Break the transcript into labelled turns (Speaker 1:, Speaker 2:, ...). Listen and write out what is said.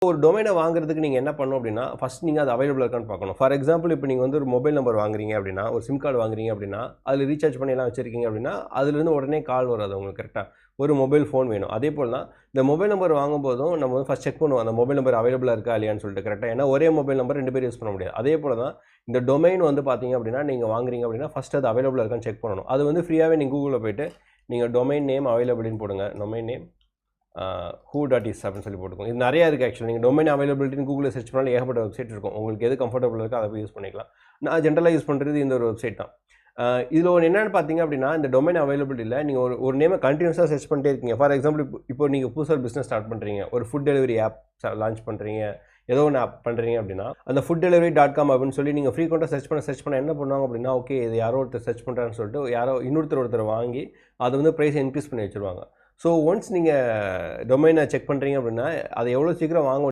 Speaker 1: ஒரு டொமைனை வாங்குறதுக்கு நீங்கள் என்ன பண்ணணும் அப்படின்னா, ஃபஸ்ட் நீங்கள் அது அவைலபிள் இருக்கான்னு பார்க்கணும். ஃபார் எக்ஸாம்பிள் இப்போ நீங்கள் வந்து ஒரு மொபைல் நம்பர் வாங்குறீங்க அப்படின்னா, ஒரு சிம் கார்டு வாங்குறீங்க அப்படின்னா, அதில் ரீசார்ஜ் பண்ணி எல்லாம் வச்சிருக்கீங்க அப்படின்னா, அதுலேருந்து உடனே கால் வராது உங்களுக்கு கரெக்ட்டா. ஒரு மொபைல் ஃபோன் வேணும். அதே போல தான் இந்த மொபைல் நம்பர் வாங்கும்போதும் நம்ம வந்து ஃபஸ்ட் செக் பண்ணுவோம். அந்த மொபைல் நம்பர் அவைலபிளா இருக்கா இல்லையான்னு சொல்லிட்டு கரெக்ட்டா. ஏன்னா ஒரே மொபைல் நம்பர் 2 பேர் யூஸ் பண்ண முடியாது. அதே போல தான் இந்த டொமைன் வந்து பார்த்தீங்க அப்படின்னா, நீங்க வாங்குறீங்க அப்படின்னா, ஃபர்ஸ்ட் அது அவைலபிளா இருக்கான்னு செக் பண்ணணும். அது வந்து ஃப்ரீயாவே நீங்க Googleல போயிட்டு நீங்க டொமைன் நேம் அவைலபிள்னு போடுங்க. டொமைன் நேம் who.is அப்படின்னு சொல்லி போட்டுக்கோங்க. இது நிறைய இருக்குது ஆக்சுவலி. நீங்கள் டொமைன் அவைலபிலிட்டின்னு கூகுளில் சர்ச் பண்ணாலும் ஏகப்பட்ட வெப்சைட் இருக்கும். உங்களுக்கு எது கம்ஃபர்டபுளாக இருக்கோ அதை போய் யூஸ் பண்ணிக்கலாம். நான் ஜென்ரலாக யூஸ் பண்ணுறது இந்த ஒரு வெப்சைட் தான். இதில் ஒன்று என்னென்னு பார்த்தீங்க அப்படின்னா, இந்த டொமைன் அவைலபிலிட்டியில் நீங்கள் ஒரு நேமை கண்டினியூஸாக சர்ச் பண்ணிட்டே இருக்கீங்க. ஃபார் எக்ஸாம்பிள் இப்போ நீங்கள் புதுசாக பிஸ்னஸ் ஸ்டார்ட் பண்ணுறீங்க, ஒரு ஃபுட் டெலிவரி ஆப் லான்ச் பண்ணுறீங்க, ஏதோ ஒன்று ஆப் பண்ணுறீங்க அப்படின்னா, அந்த foodDelivery.com அப்படின்னு சொல்லி நீங்கள் ஃப்ரீக்வெண்ட்டாக சர்ச் பண்ண என்ன பண்ணுவாங்க அப்படின்னா, ஓகே இது யாரோ ஒருத்தர் சர்ச் பண்ணுறான்னு சொல்லிட்டு யாரோ ஒருத்தர் வாங்கி அதை வந்து ப்ரைஸை இன்க்ரீஸ் பண்ணி வச்சுருவாங்க. ஸோ ஒன்ஸ் நீங்கள் டொமைனை செக் பண்ணுறீங்க அப்படின்னா, அதை எவ்வளோ சீக்கிரம் வாங்க